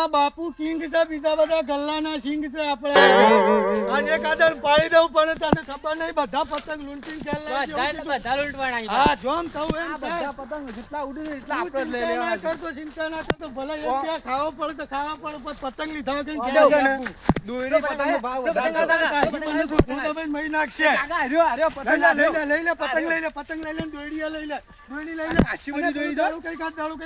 આ બાપુ કિંગ છે, બીજા બધા ગલ્લાના સિંગ છે આપણે. આજે કાદર પાડી દઉં પણ તને ખબર નહીં બધા પતંગ લૂંટીને ચાલ્યા છે. બધા લૂંટવાના. હા જોમ કહું એમ બધા પતંગ જેટલા ઉડે એટલા આપણે જ લઈ લેવાના છે. કરતો ચિંતા ના કરતો ભલે એક બે ખાવો પડે તો ખાવા પડે પણ પતંગ લીધા વગર દોયડી પતંગનો ભાવ વધારે મહી નાખશે. લઈ લે પતંગ લઈ લે દોયડી લઈ લે આછી બધી દોયડી દો. કઈ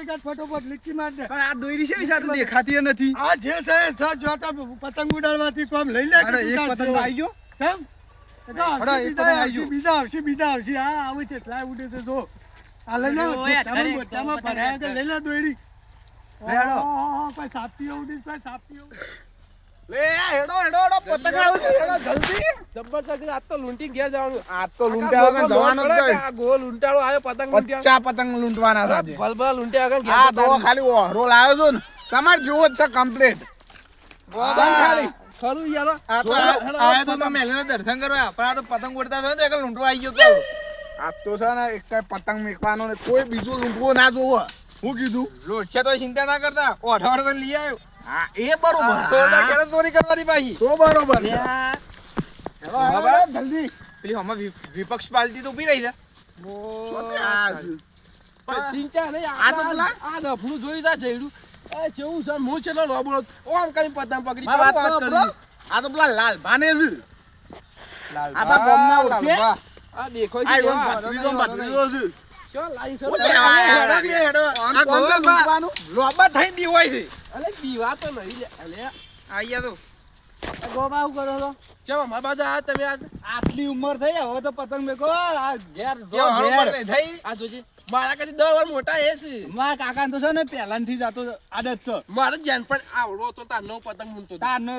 કાઢ ફટોફટ લીટી માર દે. પણ આ દોયડી છે વિચાર તો દેખાતી નથી. આ જે છે જોતા પતંગ ઉડાડવાથી કોમ લઈ લે. અરે એક પતંગ આવી ગયો. કેમ બીજા આવશે. હા આવે છે એટલા ઉડે છે જો. આ લઈ લે બધામાં ભરાયા કે લઈ લે દોયડી. કોઈ સાપીઓ ઉડી કોઈ સાપીઓ લે હેડો પતંગ આવું છે હેડો જલ્દી. જબરજસ્ત આજ તો લૂંટી ઘેર જવાનું. આ તો લૂંટ્યા વગર જવાનું જ નહીં. આ ગોળ લૂંટાળો આવ્યો પતંગ લૂંટ્યા. 50 પતંગ લૂંટવાના છે આજે. ભલભલા લૂંટ્યા વગર ઘેર આ તો જવાનું. ખાલી ઓહરો લાવ્યો છો ને તમાર જેવો જ છે કમ્પ્લીટ. ખાલી ખરું યાર આ તો આયા તો તમે મેલેના દર્શન કરવા પણ આ તો પતંગ ઉડતા હતો ને તો એક લૂંટવા આવી ગયો તો. આ તો છે ને એક કઈ પતંગ મેકવાનો ને કોઈ બીજું લૂંટવો ના જોવો. હું કીધું લૂંટ છે તો ચિંતા ના કરતા ઓઠવાડ તો લઈ આવ્યો. હા એ બરોબર. સોના ઘરે ચોરી કરવાની પાછી. તો બરોબર છે. હેડો, જલ્દી. પેલી હમણાં વિપક્ષ પાર્ટી તો ઉભી રહી છે. શું તે આ છે? પણ ચિંતા નહીં. આ તો પેલા આ નફલું જોઈ જા જઈડું. એ જેવું છે હું છેલ્લો લોબડો ઓમ કરી પતંગ પકડી મારી વાત તો બ્રો. આ તો પેલા લાલ ભાને છે. આપણા ગામના ઓળખે? આ દેખો આ એવો ભત્રીજો છે. શું લાઈ છે? ઓલે આ હેડો. આમ આ કોણ ગોગલબા લૂંટવાનું? લોબા થઈને બીવાય છે. અલે બીવા તો નહીં લે. અલે આયા તો ગોબા શું કરો છો? ચમ અમાર બાજુ આ તમે આ આટલી ઉંમર થઈ હવે તો પતંગ મેકો આ ઘેર જો કેવો હળો ઘેર. પડે થઈ. આ જોજે મારા કરતી 10 વાર મોટા એ છે. મારા કાકા તો છે ને પહેલાથી જાતો આદત છે. મારે ધ્યાન પણ આવડો તો તારનો પતંગ મૂંટતો હતો. તારનો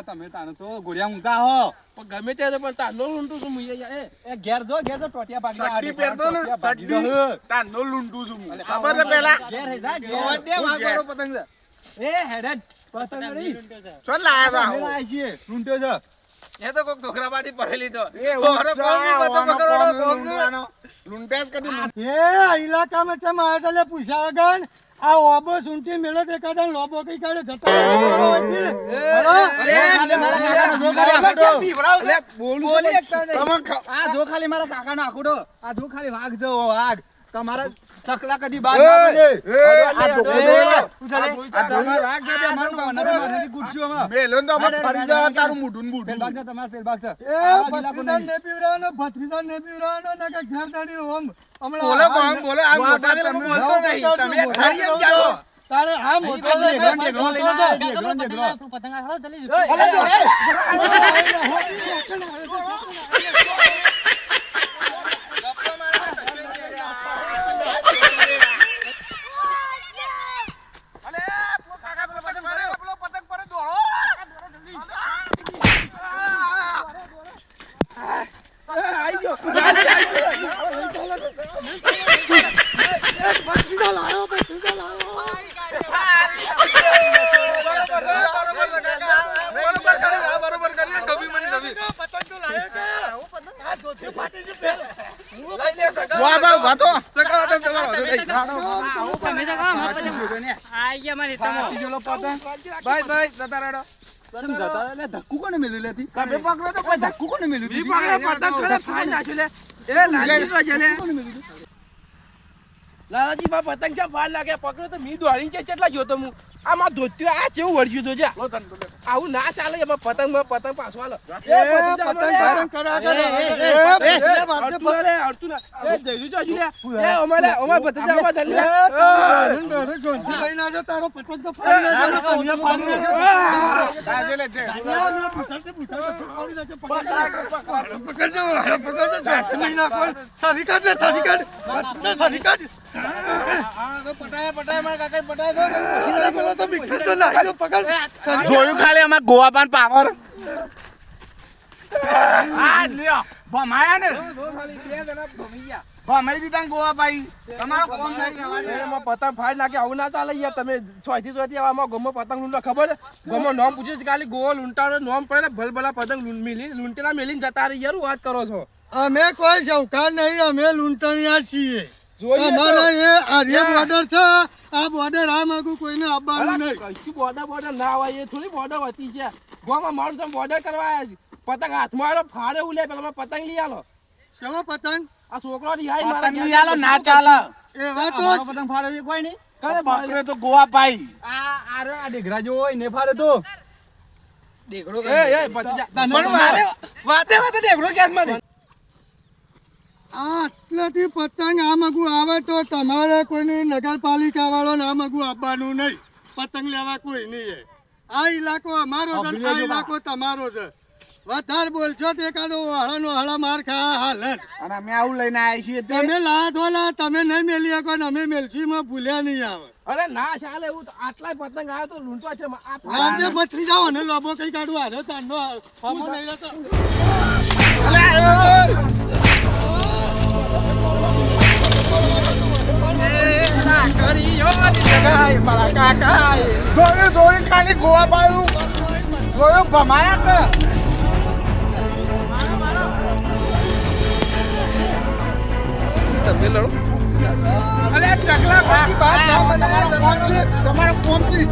તમે તારનો તો ગોળિયા ઊંઘા હો. પણ ગમે તે પણ તારનો લૂંટું છું હું યાર. એ ઘેર જો ટોટિયા ભાગી સટ્ટી પહેરતો ને, સટ્ટી. તારનો લૂંટું છું હું. અલે, ખબર છે પેલા ઘેર હે જા ઘેર. ગોવા દે મારો પતંગ છે. એ હેડે પતંગ રહી. શું લાયા અમે લાયા છીએ, લૂંટ્યો છે. એ તો કોક ઢોકરા પાટી ભરેલી તો. એ ઓહરો કોમ બી પતંગ પકડવાનો કોમ છે. લૂંટ્યા જ કદી એ ઇલાકામાં ચમ આયા તા લે પૂછ્યા વગર આ ઓબો સુંટી મેળે તે કદા લોબો કઈ કાઢે જતા બોલી એકતા નહીં. આ જો ખાલી મારા કાકાનો આકુડો આ જો ખાલી વાઘ જો વાઘ તમારા ચકલા કદી બાદ ના પડે. આ ઢોકો જો. આ ઢોકો વાઘ જો તે મારનો નરે મારી ગુડશું અમે. મેલો તો અમે ફરી જા તારું મુઢું ને પેલ ભાગ છે તમારા પેલ ભાગ છે. એ ભત્રીજા ને પીવરાનો ને કે ઘેર દાડી ઓમ બોલો કોમ બોલો આ મોટા ને લોકો બોલતો નહીં. તમે ઠારી એમ જાઓ. તારે આ મોટો ઢેગરો લઈને જા, ઢેગરો. પતંગ આ હાલો જલ્દી બરોબર કરી ગમી મને ગમી. પતંગ તો લાયો કે આ ધોતી ફાટી જ પેલ લઈ લે સગા. વાહ વાહ વાતો. સગા હતો સગા હતો. તમે તો કામ આઈ ગયા મારી તમો બીજો પતંગ બાય બાય જતા રહેડો. કેમ જતા લે ધક્કુ કોને મેલ્યું લેતી કબે પકડો તો કોઈ ધક્કુ કોને મેલ્યું ઈ દીધી? પતંગ કરે ફાઈ નાખ્યો લે. એ લાલજી તો છે લે. કોને મેલ્યું? લાલાજી બા પતંગ છે વાર લાગે પકડો તો મી દોડીને છે કેટલા જોતો હું આમાં ધોત્યો આ કેવું વળગ્યું તો જા આવું ના ચાલે એમાં પતંગ પાછો આલો એ પતંગ ધારણ કરા કરે અડતું લે અડતું ના એ જઈરું ચાજુ લે એ અમારે ભત્રીજા આવા જલ્દી તારો પતંગ તો ફાડી નાખ્યો તમે ફાડી નાખ્યો આજે લે છે જોયું ખાલી અમાર ગોવા પાન પાવર આ લ્યો ભમાયા ને ભમાઈ દીધા ને ગોવા ભાઈ તમારો કોમ નહીં રહેવાનું. એમાં પતંગ ફાડી નાખે આવું ના ચાલે યાર તમે છોથી છોથી આમાં ગમો પતંગ લૂંટો ખબર છે ગમો નામ પૂછે છે ખાલી ગોળ લૂંટાડો નામ પડે ભલભલા પતંગ લૂંટેલા મેલીને જતા રહી યાર વાત કરો છો અમે કોઈ શૌકાર નહીં અમે લૂંટણિયા છીએ જોઈએ તો. તમારે એ આ રે બોર્ડર છે આ બોર્ડર આ માગું કોઈને આપવાનું નહીં કશું બોર્ડર ના હોય એ થોડી બોર્ડર હતી છે ગોમાં મારું તમે બોર્ડર કરવા આવ્યા છે પતંગ હાથમાં આલો ફાડે ઉલે પેલા પતંગ લઈ આલો કેવો પતંગ આ છોકરો રિહાઈ મારા પતંગ લઈ આલો, ના ચાલે. એ વાત તો અમારો પતંગ ફાડે છે કોઈ નહીં. કરે પકડે તો ગોવા પાઈ. આ ઢેગરા જેવો હોય ને ફાડે તો. દેખડો એ પતી જા પણ વાતે ઢેકડો ક્યાં માં આટલાથી પતંગ આ મગું આવે તો તમારે કોઈની નગરપાલિકા વાળો આ મગું આપવાનું નહીં પતંગ લેવા કોઈ નહીં આ ઇલાકો અમારો છે ને આ ઇલાકો તમારો છે વધારે બોલશો તો એકાદો હળાનો હળા માર ખા હાલ જ અને અમે આવું લઈને આવ્યા છીએ તે. તમે લાયા છો લા તમે નહીં મેલી શકો ને અમે મેલસીમાં ભૂલ્યા નહીં આવે અરે ના ચાલે એવું તો આટલાય પતંગ આવ્યો તો લૂંટવા છે આ આજે બચી જાઓ ને લોબો કઈ કાઢવા હારે તાંડો હમો નહીં રહેતો દોરી ખાલી ગોવા પાયું. ગોયો ભમાયા કે. તમે લડો અલે ચકલા પાછી બાદ તમારો કોમથી